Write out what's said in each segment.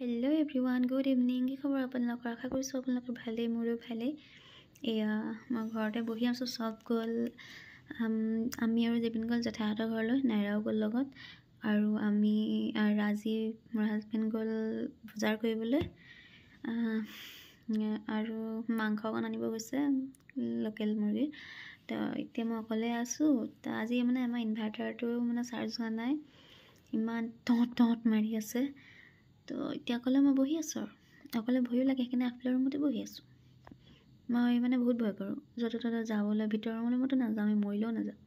Hello' everyone, good evening. কি খবৰ আপোনালোকৰ? আশা কৰিছোঁ আপোনালোকৰ ভালেই, মোৰো ভালেই। এয়া মই ঘৰতে বহি আছোঁ। চব গ'ল, আমি আৰু জেবিন গ'ল জেঠাইহঁতৰ ঘৰলৈ, নাইৰাও গ'ল লগত। আৰু আমি ৰাজি মোৰ হাজবেণ্ড গ'ল বজাৰ কৰিবলৈ, আৰু মাংস অকণ আনিব গৈছে, লোকেল মুৰ্গী। তো এতিয়া মই অকলে আছোঁ। তো আজি মানে আমাৰ ইনভাৰ্টাৰটো মানে চাৰ্জ হোৱা নাই, ইমান টঁট মাৰি আছে। তো এতিয়া অকলে মই বহি আছোঁ, আৰু অকলে ভয়ো লাগে, সেইকাৰণে আগফালে ৰুমতে বহি আছোঁ। মই মানে বহুত ভয় কৰোঁ য'তে ত'তে যাবলৈ। ভিতৰৰ ৰুমলৈ মইতো নাযাওঁ, আমি মৰিলেও নাযাওঁ,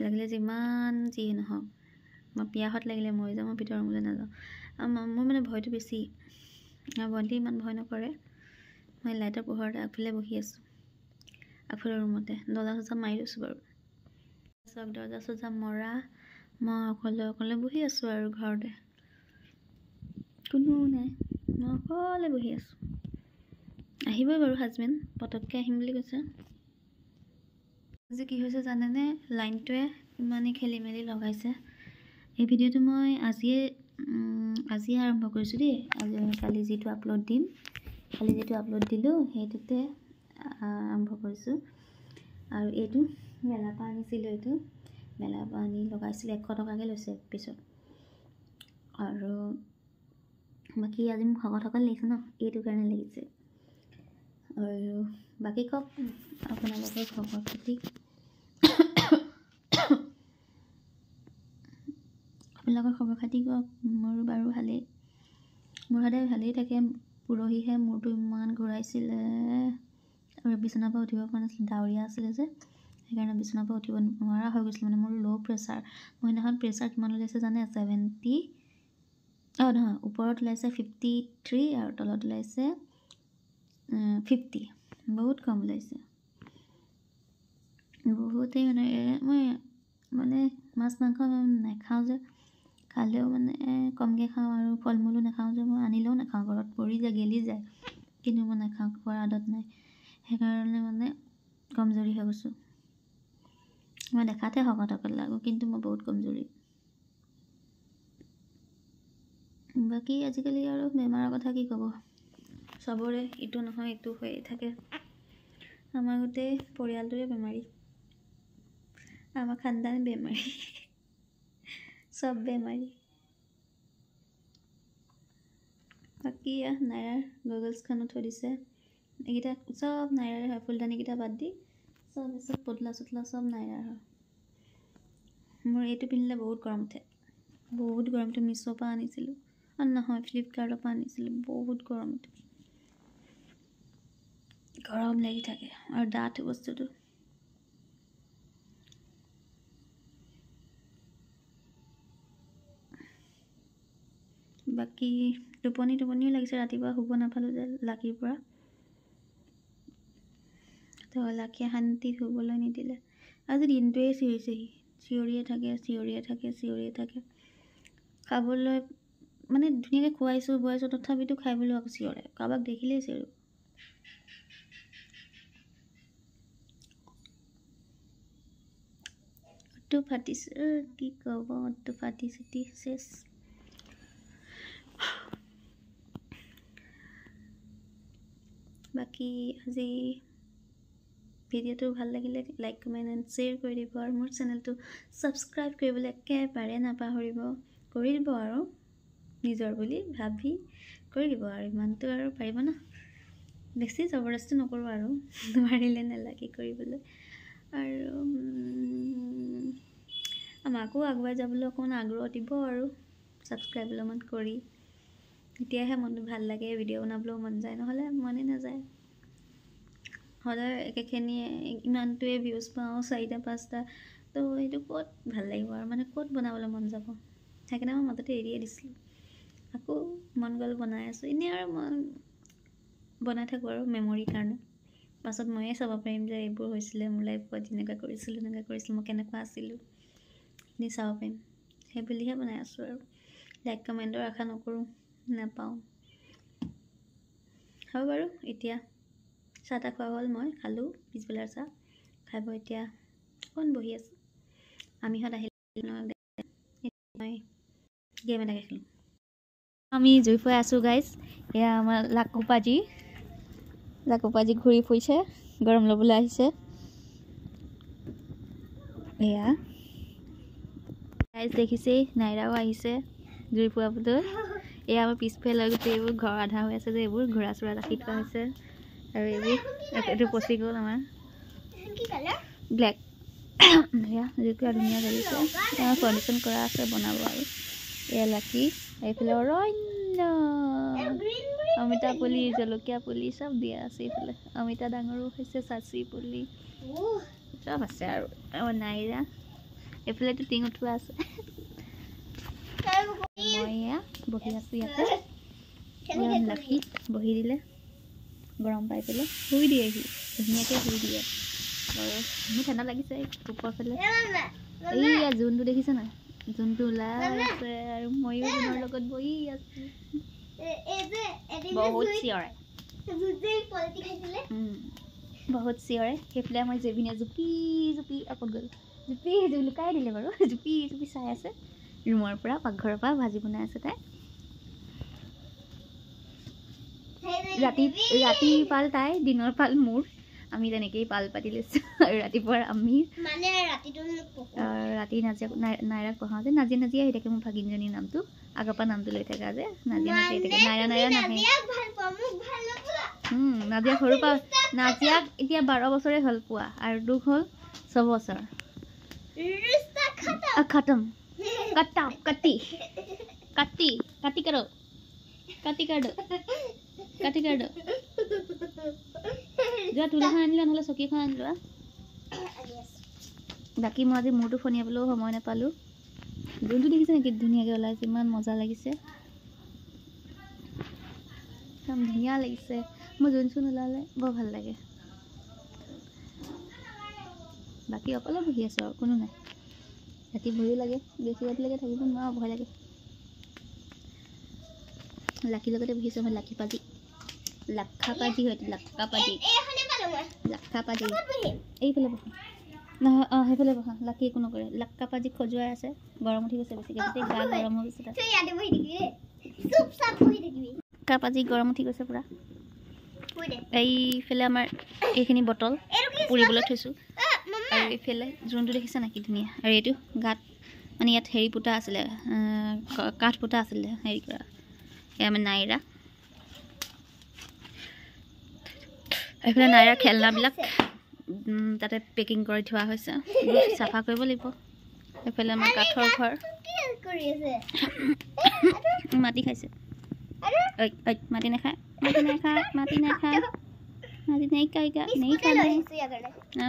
লাগিলে যিমান যিয়ে নহওক। মই পিয়াহত লাগিলে মৰি যাওঁ, মই ভিতৰৰ ৰুমলৈ নাযাওঁ। মোৰ মানে ভয়টো বেছি, আৰু ভণ্টি ইমান ভয় নকৰে। মই লাইটৰ পোহৰতে আগফালে বহি আছোঁ, আগফালৰ ৰুমতে দৰ্জা চৰ্জা মাৰি লৈছোঁ বাৰু। চব দৰ্জা চৰ্জা মৰা, মই অকলে বহি আছোঁ আৰু ঘৰতে। কোনো নাই, মই অকলে বহি আছোঁ। আহিবই বাৰু হাজবেণ্ড, পটককৈ আহিম বুলি কৈছে। আজি কি হৈছে জানেনে? লাইনটোৱে ইমানেই খেলি মেলি লগাইছে। এই ভিডিঅ'টো মই আজিয়ে আৰম্ভ কৰিছোঁ দেই। কালি যিটো আপলোড দিলোঁ সেইটোতে আৰম্ভ কৰিছোঁ। আৰু এইটো মেলাৰ পৰা আনিছিলোঁ, এইটো মেলাৰ পৰা আনি লগাইছিলোঁ, 100 টকাকৈ লৈছে পিছত। আৰু বাকী আজি মোক শকত লাগিছে ন, এইটো কাৰণে লাগিছে। আৰু বাকী কওক আপোনালোকৰ খবৰ খাতি? আপোনালোকৰ খবৰ খাতি কওক। মোৰ বাৰু ভালেই, মোৰ সদায় ভালেই থাকে। পৰহিহে মূৰটো ইমান ঘূৰাইছিলে, আৰু বিচনাৰ পৰা উঠিব পৰা নাছিলোঁ। ডাৱৰীয়া আছিলে যে, সেইকাৰণে বিচনাৰ পৰা উঠিব নোৱাৰা হৈ গৈছিলোঁ। মানে মোৰ ল' প্ৰেছাৰ। মই সেইদিনাখন প্ৰেছাৰ কিমান ওলাইছে জানে? 70, নহয়, ওপৰত ওলাইছে 53 আৰু তলত ওলাইছে 50। বহুত কম ওলাইছে, বহুতেই। মই মাছ মাংস নাখাওঁ যে, খালেও মানে কমকৈ খাওঁ, আৰু ফল মূলো নাখাওঁ যে। মই আনিলেও নাখাওঁ, ঘৰত পৰি যায়, গেলি যায়, কিন্তু মই নাখাওঁ, খোৱাৰ আদত নাই। সেইকাৰণে মানে কমজুৰি হৈ গৈছোঁ। মই দেখাতে শকত লাগোঁ, কিন্তু মই বহুত কমজুৰি। বাকী আজিকালি আৰু বেমাৰৰ কথা কি ক'ব, চবৰে ইটো নহয় ইটো হৈয়ে থাকে। আমাৰ গোটেই পৰিয়ালটোৱে বেমাৰী, আমাৰ খানদান বেমাৰী, চব বেমাৰী। বাকী নাইৰাৰ গগলছখনো থৈ দিছে, এইকেইটা চব নাইৰাৰে হয়। ফুলদানিকেইটা বাদ দি চব পতলা চতলা চব নাইৰাৰ হয়। মোৰ এইটো পিন্ধিলে বহুত গৰম উঠে, বহুত গৰম উঠে। মিছ'ৰ পৰা আনিছিলোঁ, নহয় ফ্লিপকাৰ্টৰ পৰা আনিছিলোঁ। বহুত গৰম উঠে, গৰম লাগি থাকে, আৰু ডাঠ বস্তুটো। বাকী টোপনিও লাগিছে, ৰাতিপুৱা শুব নাপালোঁ যে লাকিৰ পৰা। তো লাকিয়ে শান্তিত শুবলৈ নিদিলে। আজি দিনটোৱে চিঞৰিয়ে থাকে। খাবলৈ মানে ধুনীয়াকৈ খুৱাইছোঁ বোৱাইছোঁ, তথাপিতো খাই বুলি আকৌ চিঞৰে, কাৰোবাক দেখিলেই চিঞৰিব। অট্টো ফাটিছে, কি ক'ব, অট্টো ফাটি চিটি চেচ। বাকী আজি ভিডিঅ'টো ভাল লাগিলে লাইক, কমেণ্ট এণ্ড শ্বেয়াৰ কৰি দিব, আৰু মোৰ চেনেলটো ছাবস্ক্ৰাইব কৰিবলৈ একেবাৰে নাপাহৰিব। কৰি দিব আৰু নিজৰ বুলি ভাবি কৰি দিব, আৰু ইমানটো আৰু পাৰিব ন, বেছি জবৰদস্তি নকৰোঁ আৰু, নোৱাৰিলে নালাগে কৰিবলৈ। আৰু আমাকো আগুৱাই যাবলৈ অকণমান আগ্ৰহ দিব, আৰু ছাবস্ক্ৰাইব অলপমান কৰি, তেতিয়াহে মনটো ভাল লাগে, ভিডিঅ' বনাবলৈও মন যায়, নহ'লে মনে নাযায়। সদায় একেখিনিয়ে ইমানটোৱে ভিউজ পাওঁ, 4টা 5টা, তো সেইটো ক'ত ভাল লাগিব, আৰু মানে ক'ত বনাবলৈ মন যাব। সেইকাৰণে মই মাজতে এৰিয়ে দিছিলোঁ, আকৌ মন গ'ল বনাই আছোঁ। এনেই আৰু মই বনাই থাকোঁ আৰু মেমৰিৰ কাৰণে, পাছত ময়ে চাব পাৰিম যে এইবোৰ হৈছিলে মোৰ লাইফত, এনেকুৱা কৰিছিলোঁ মই কেনেকুৱা আছিলোঁ, সেইখিনি চাব পাৰিম। সেই বুলিহে বনাই আছোঁ, আৰু লাইক কমেণ্টৰ আশা নকৰোঁ, নাপাওঁ। হ'ব বাৰু, এতিয়া চাহ তাহ খোৱা হ'ল, মই খালোঁ পিছবেলাৰ চাহ খাই বৈ এতিয়া অকণ বহি আছোঁ। আমিহঁত আহিলে মই গেম এটাকে খেলোঁ। আমি জুই ফুৱাই আছোঁ গাইজ এয়া আমাৰ লাকুপাজি ঘূৰি ফুৰিছে গৰম ল'বলৈ আহিছে এয়া গাইজ দেখিছেই নাইৰাও আহিছে জুই ফুৱাবলৈ এয়া আমাৰ পিছফালে গোটেই এইবোৰ ঘৰ আধা হৈ আছে যে এইবোৰ ঘোঁৰা চোৰা ৰাখি থোৱা হৈছে আৰু এইবোৰ এইটো পচি গ'ল আমাৰ ব্লেক এয়া যিটো ধুনীয়া লাগিছে ফাউণ্ডেশ্যন কৰা আছে বনাব আৰু এয়া লাকি এইফালে অৰণ্য অমিতা পুলি জলকীয়া পুলি চব দিয়া আছে এইফালে অমিতা ডাঙৰো হৈছে চাচি পুলি চব আছে আৰু আমাৰ নাইৰা এইফালেতো টিং উঠোৱা আছে মই এয়া বহি আছোঁ ইয়াতে লাকি বহি দিলে গৰম পাই পেলাই শুই দিয়েহি ধুনীয়াকৈ শুই দিয়ে আৰু মোৰ ঠাণ্ডা লাগিছে ওপৰ ফালে এইয়া জোনটো দেখিছে নাই জোনটো ওলাই আছে আৰু ময়ো জোনৰ লগত বহি আছোঁ বহুত চিঞৰে বহুত চিঞৰে সেইফালে মই জেবিনে জুপি আকৌ গ'ল জুপি লুকাই দিলে বাৰু জুপি চাই আছে ৰুমৰ পৰা পাকঘৰৰ পৰা ভাজি বনাই আছে তাই ৰাতি পাল তাই দিনৰ পাল মোৰ আমি তেনেকেই পাল পাতি লৈছোঁ আৰু ৰাতিপুৱা আমি ৰাতি নাইৰাক পঢ়াওঁ যে নাজিয়া আহি থাকে মোৰ ভাগিনজনীৰ নামটো আগৰ পৰা নামটো লৈ থকা যে নাজিয়া আহি থাকে নাইৰা নাহে নাজিয়া সৰুৰ পৰা নাজিয়াক এতিয়া 12 বছৰে হ'ল পোৱা আৰু দুখ হ'ল 6 বছৰ খতম কাটি कर दो जो तुलाখন আনিলা নহলে চকীখন আনিলা বাকি মই আজি মোৰটো ফনিয়াবলৈও সময় নাপালোঁ যোনটো দেখিছে নেকি ধুনীয়াকৈ ওলাইছে ইমান মজা লাগিছে একদম ধুনীয়া লাগিছে মই যোনচোন ওলালে বৰ ভাল লাগে বাকি অকলে বহি আছোঁ আৰু কোনো নাই ৰাতি ভয়ো লাগে বেছি ৰাতিলৈকে থাকিব নোৱাৰো ভয় লাগে লাকিৰ লগতে বহিছোঁ মই লাকি পাজি লাক্কাপাজি হয়তো লাক্কাপাজি এইফালে বহা নহয় সেইফালে বহা লাকি একো নকৰে লাক্কাপাজি খজুৱাই আছে গৰম উঠি গৈছে বেছিকৈ গোটেই গা গৰম হৈ গৈছে লাক্কাপাজি গৰম উঠি গৈছে পুৰা এইফালে আমাৰ এইখিনি বটল পুৰিবলৈ থৈছোঁ আৰু এইফালে যোনটো দেখিছে নাকি ধুনীয়া আৰু এইটো গাত মানে ইয়াত হেৰি পোতা আছিলে কাঠ পোতা আছিলে হেৰি কৰা এয়া আমাৰ নাইৰা এইফালে নাইৰাৰ খেলনাবিলাক তাতে পেকিং কৰি থোৱা হৈছে চাফা কৰিব লাগিব এইফালে আমাৰ কাঠৰ ঘৰ মাটি খাইছে মাটি নাখায়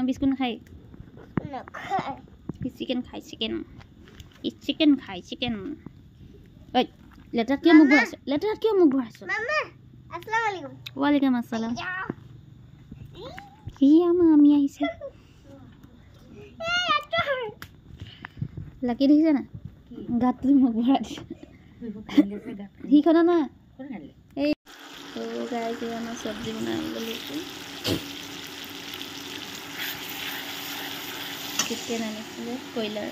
বিস্কুট নাখায় চিকেন খায় চিকেন লেটাৰত কিয় মুখ ভৰাইছ ৱালেকুম আসসালাম আমি আহিছে লাকি দেখিছে না গাত মুখ ভৰাই দিছে সিখনা না এই গাইজ আমাৰ চব্জি বনাবলৈ লৈছোঁ চিকেন আনিছিলে কয়লাৰ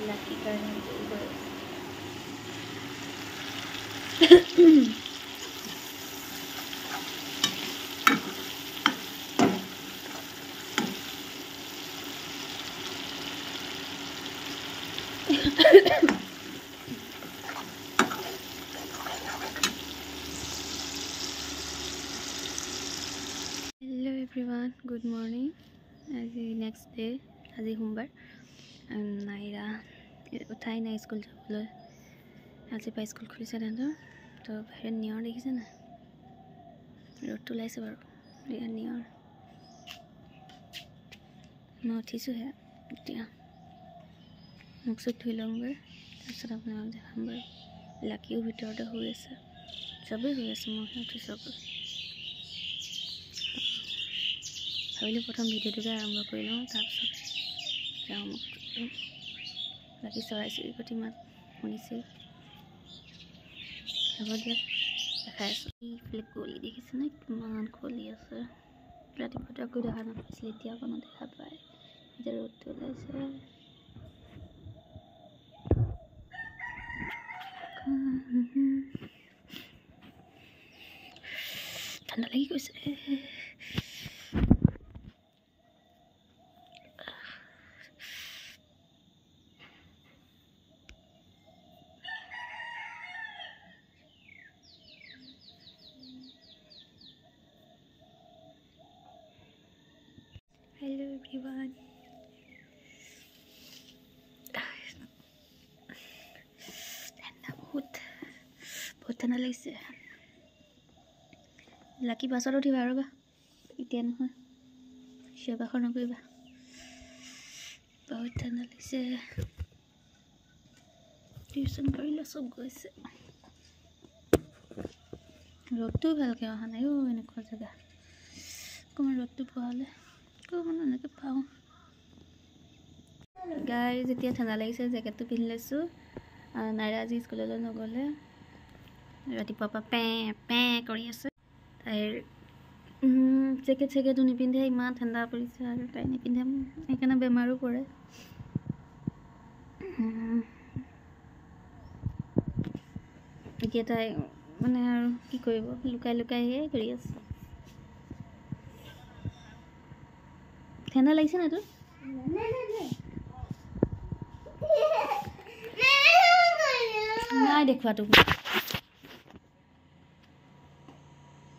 লাকিৰ কাৰণে Hello everyone, good morning. আজি next day, আজি সোমবাৰ নাইৰা উঠাই নাই স্কুল যাবলৈ আজি পৰা স্কুল খুলিছে তেহেঁতৰ তো বাহিৰত নিয়ৰ দেখিছে না ৰ'দটো ওলাইছে বাৰু এয়া নিয়ৰ মই উঠিছোঁহে এতিয়া মুখ চুখ ধুই লওঁগৈ তাৰপিছত আপোনালোকক দেখাম বাৰু লাকিও ভিতৰতে শুই আছে চবেই শুই আছে মইহে উঠিছোঁ অকল ভাবিলোঁ প্ৰথম ভিডিঅ'টোকে আৰম্ভ কৰি লওঁ তাৰপিছত যাওঁ মোক বাকী চৰাই চিৰিকটি মাত শুনিছে হ'ব দিয়ক দেখাই আছোঁ এইফালে কুঁৱলী দেখিছেনে কিমান কুঁৱলী আছে ৰাতিপুৱাতে আকৌ দেখা নাপাইছিলে এতিয়া অকণো দেখা পায় এতিয়া ৰ'দটো ওলাইছে ঠাণ্ডা লাগি গৈছে Hello everyone. বহুত ঠাণ্ডা লাগিছে লাকি বাছত উঠিবা ৰ'বা এতিয়া নহয় সেৱাখন নকৰিবা বহুত ঠাণ্ডা লাগিছে টিউশ্যন কৰিলে চব গৈছে ৰ'দটো ভালকৈ অহা নাই এনেকুৱা জেগা অকণমান ৰ'দটো পোৱালে অকণমান এনেকৈ পাওঁ গাই যেতিয়া ঠাণ্ডা লাগিছে জেকেটটো পিন্ধি লৈছোঁ নাইৰা আজি স্কুললৈ নগ'লে ৰাতিপুৱাৰ পৰা পেঁ কৰি আছে তাইৰ জেকেটটো নিপিন্ধে ইমান ঠাণ্ডা পৰিছে আৰু তাই নিপিন্ধে সেইকাৰণে বেমাৰো পৰে এতিয়া তাই মানে আৰু কি কৰিব লুকাইহে কৰি আছে ঠাণ্ডা লাগিছে নাই তোৰ নাই দেখুৱা তোক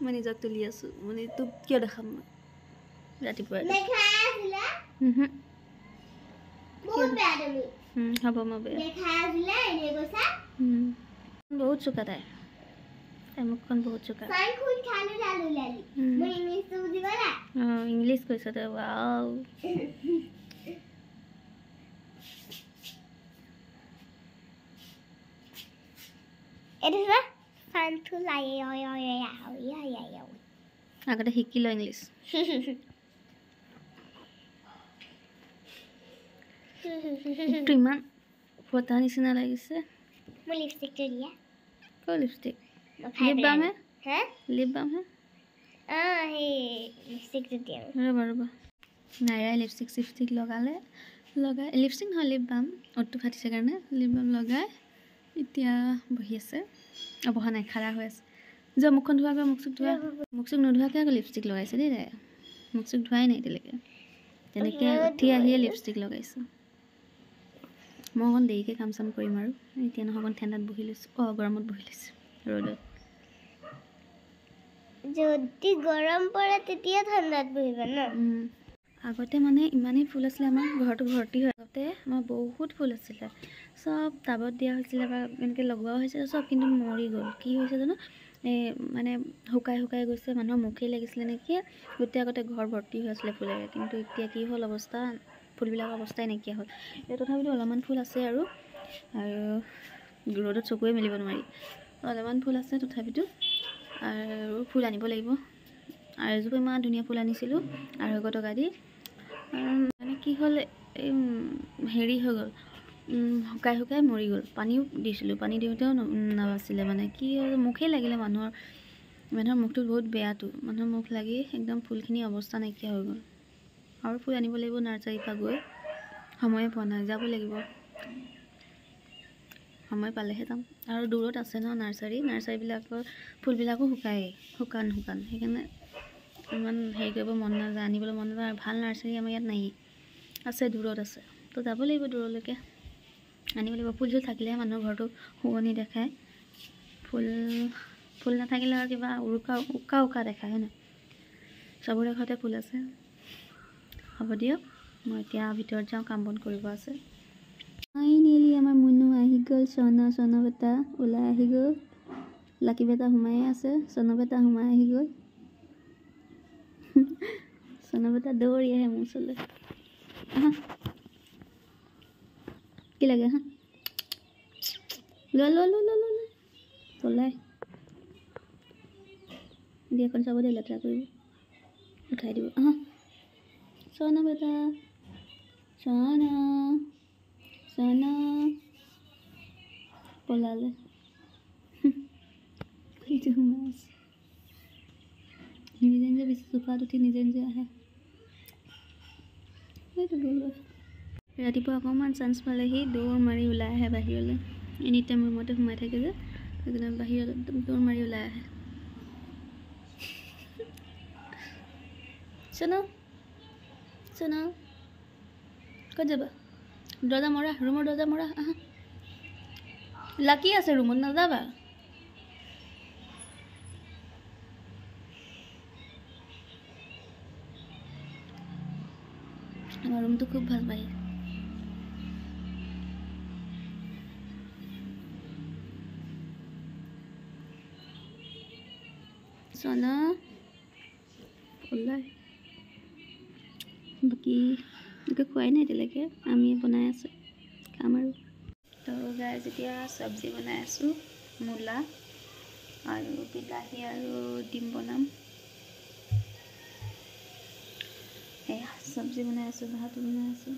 মই নিজক তুলি আছোঁ মানে তোক কিয় দেখাম মই ৰাতিপুৱা হ'ব মই বহুত চোকা তাই মুখখন বহুত চোকা ইংলিছ কৈছ তই ৱাও আগতে শিকি ল ইংলিছ ইমান ফটা নিচিনা লাগিছে লিপষ্টিক লিপ বাম ৰ'বা নাইৰাই লিপষ্টিক লগাই লিপষ্টিক নহয় লিপ বাম অতটো ফাটিছে কাৰণে লিপ বাম লগাই এতিয়া বহি আছে বহা নাই খাৰা হৈ আছে যে মুখখন ধোৱাকৈ মুখ চুখ নোধোৱাকৈ আকৌ লিপষ্টিক লগাইছে দেই তাই মুখ চুখ ধোৱাই নাই এতিয়ালৈকে তেনেকৈ উঠি আহিয়ে লিপষ্টিক লগাইছোঁ মই অকণ দেৰিকৈ কাম চাম কৰিম আৰু এতিয়া নহয় অকণ ঠাণ্ডাত বহি লৈছোঁ গৰমত বহি লৈছোঁ ৰ'দত যদি গৰম পৰে তেতিয়া ঠাণ্ডাত বহিবা ন আগতে মানে ইমানেই ফুল আছিলে আমাৰ ঘৰটো ভৰ্তি হৈ আগতে আমাৰ বহুত ফুল আছিলে চব টাবত দিয়া হৈছিলে বা এনেকৈ লগোৱা হৈছিলে চব কিন্তু মৰি গ'ল কি হৈছে জানো মানে শুকাই গৈছে মানুহৰ মুখেই লাগিছিলে নেকি গোটেই আগতে ঘৰ ভৰ্তি হৈ আছিলে ফুলেৰে কিন্তু এতিয়া কি হ'ল অৱস্থা ফুলবিলাকৰ অৱস্থাই নাইকিয়া হ'ল এতিয়া তথাপিতো অলপমান ফুল আছে আৰু ৰ'দত চকুৱে মেলিব নোৱাৰি অলপমান ফুল আছে তথাপিতো আৰু ফুল আনিব লাগিব আৰু এজোপা ইমান ধুনীয়া ফুল আনিছিলোঁ 200 টকা দি মানে কি হ'ল হেৰি হৈ গ'ল শুকাই মৰি গ'ল পানীও দিছিলোঁ পানী দিওঁতেও নাবাছিলে মানে কি হ'ল মুখেই লাগিলে মানুহৰ মুখটো বহুত বেয়াটো মানুহৰ মুখ লাগি একদম ফুলখিনি অৱস্থা নাইকিয়া হৈ গ'ল আৰু ফুল আনিব লাগিব নাৰ্চাৰীৰ পৰা গৈ সময়ে পোৱা নাই যাব লাগিব সময় পালেহে যাম আৰু দূৰত আছে ন নাৰ্চাৰীবিলাকৰ ফুলবিলাকো শুকান সেইকাৰণে ইমান হেৰি কৰিব মন নাযায় আনিবলৈ মন নাযায় আৰু ভাল নাৰ্চাৰী আমাৰ ইয়াত নাই আছে দূৰত আছে তো যাব লাগিব দূৰলৈকে আনিব লাগিব ফুল থাকিলেহে মানুহৰ ঘৰটো শুৱনি দেখায় ফুল নাথাকিলে আৰু কিবা উকা দেখায় হয় নাই চবৰে ঘৰতে ফুল আছে হ'ব দিয়ক মই এতিয়া ভিতৰত যাওঁ কাম বন কৰিব আছে ফাইনেলি আমাৰ মুনু আহি গ'ল চনা বেটা ওলাই আহি গ'ল লাকি বেটা সোমাই আছে চনা বেটা সোমাই আহি গ'ল চনা বেটা দৌৰি আহে মোৰ ওচৰলৈ কি লাগে হা পলাই বিয়াখন চাব দে লেতেৰা কৰিব উঠাই দিব চনা বেটা চনা পলালে সোমাই আছে নিজে বেছি চোফাত উঠি নিজে আহে সেইটো গ'ল ৰাতিপুৱা অকণমান চান্স পালেহি দৌৰ মাৰি ওলাই আহে বাহিৰলৈ এনি টাইম ৰুমতে সোমাই থাকে যে সেইকাৰণে বাহিৰত একদম দৌৰ মাৰি ওলাই আহে সোনা সোনা ক'ত যাবা দৰ্জা মৰা ৰুমৰ দৰ্জা মৰা আহা লাকি আছে ৰুমত নাযাবা আমাৰ ৰুম তো খুব ভাল পাই সোনা ওলাই বাকি একো খোৱাই নাই এতিয়ালৈকে আমি বনাই আছোঁ খাম আৰু তো গাইজ এতিয়া চব্জি বনাই আছোঁ মূলা আৰু বিলাহী আৰু ডিম বনাম এয়া চব্জি বনাই আছোঁ ভাতো বনাই আছোঁ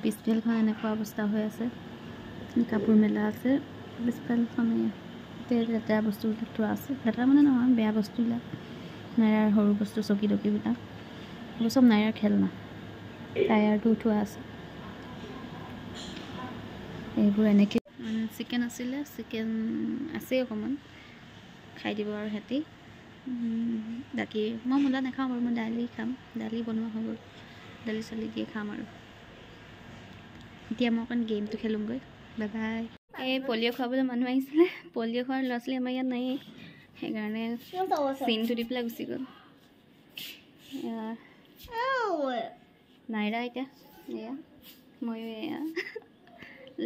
পিছফালখন এনেকুৱা অৱস্থা হৈ আছে কাপোৰ মেলা আছে পিছফালখন লেতেৰা বস্তুবিলাক থোৱা আছে লেতেৰা মানে নহয় বেয়া বস্তুবিলাক নাইৰাৰ সৰু বস্তু চকী টকীবিলাক এইবোৰ চব নাইৰাৰ খেলনা টায়াৰটো থোৱা আছে এইবোৰ এনেকৈ চিকেন আছিলে চিকেন আছেই অকণমান খাই দিব আৰু সিহঁতি বাকী মই মূলা নাখাওঁ বাৰু মই দালি খাম দালি বনোৱা হৈ গ'ল দালি চালি দিয়ে খাম আৰু এতিয়া মই অকণ গেমটো খেলোঁগৈ বাই বাই এই পলিঅ' খুৱাবলৈ মানুহ আহিছিলে পলিঅ' খোৱাৰ ল'ৰা ছোৱালী আমাৰ ইয়াত নায়েই সেইকাৰণে চিনটো দি পেলাই গুচি গ'ল নাইৰা এতিয়া এয়া ময়ো এয়া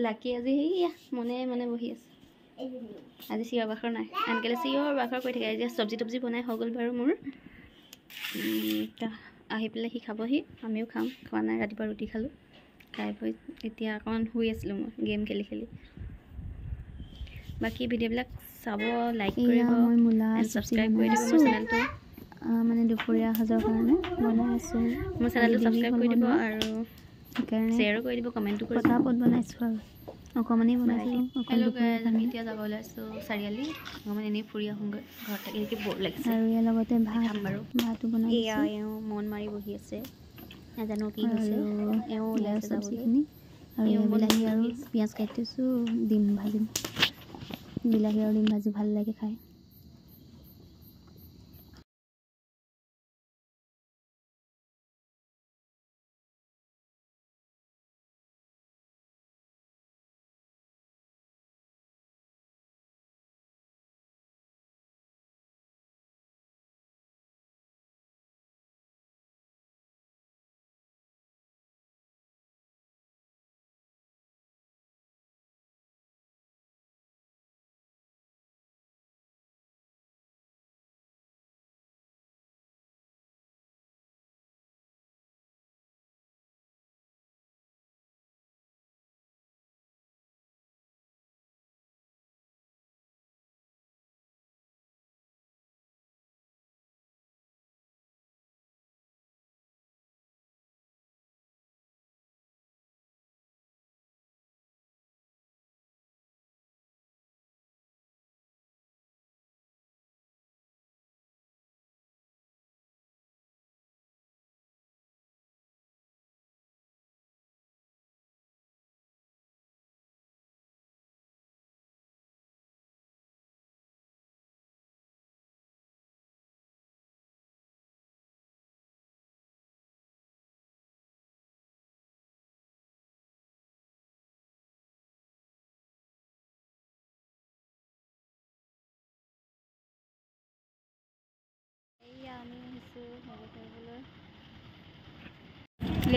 লাকি আজি সেয়া মনে মনে বহি আছে আজি চিঞৰ বাখৰ নাই আনকালে চিঞৰ বাখৰ কৰি থাকে এতিয়া চব্জি তব্জি বনাই হৈ গ'ল বাৰু মোৰ আহি পেলাই সি খাবহি আমিও খাম খোৱা নাই ৰাতিপুৱা ৰুটি খালোঁ খাই বৈ এতিয়া অকণমান শুই আছিলোঁ মই গেম খেলি খেলি বাকী ভিডিঅ'বিলাক চাব লাইক কৰিব ছাবস্ক্ৰাইব কৰি দিব মোৰ চেনেলটো মানে দুপৰীয়া সাজৰ কাৰণে বনাই আছোঁ মোৰ চেনেলটো ছাবস্ক্ৰাইব কৰি দিব আৰু শ্বেয়াৰো কৰি দিব কমেণ্টো কৰি পটাপট বনাইছোঁ আৰু অকণমানেই বনাইছোঁ হেল্ল' গাইজ আমি এতিয়া যাব ওলাইছোঁ চাৰিআলি অকণমান এনেই ফুৰি আহোঁগৈ ঘৰত থাকি থাকি বৰ লাগিছে আৰু ইয়াৰ লগতে ভাত খাম বাৰু ভাতো বনাই এয়া এওঁ মন মাৰি বহি আছে নাজানো কি হৈছে এওঁ ওলাইছে চব্জিখিনি আৰু বিলাহী আৰু পিঁয়াজ কাটি থৈছোঁ ডিম ভাজিম বিলাহী আৰু ডিম ভাজি ভাল লাগে খাই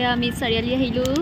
আমি চাৰিআলি আহিলোঁ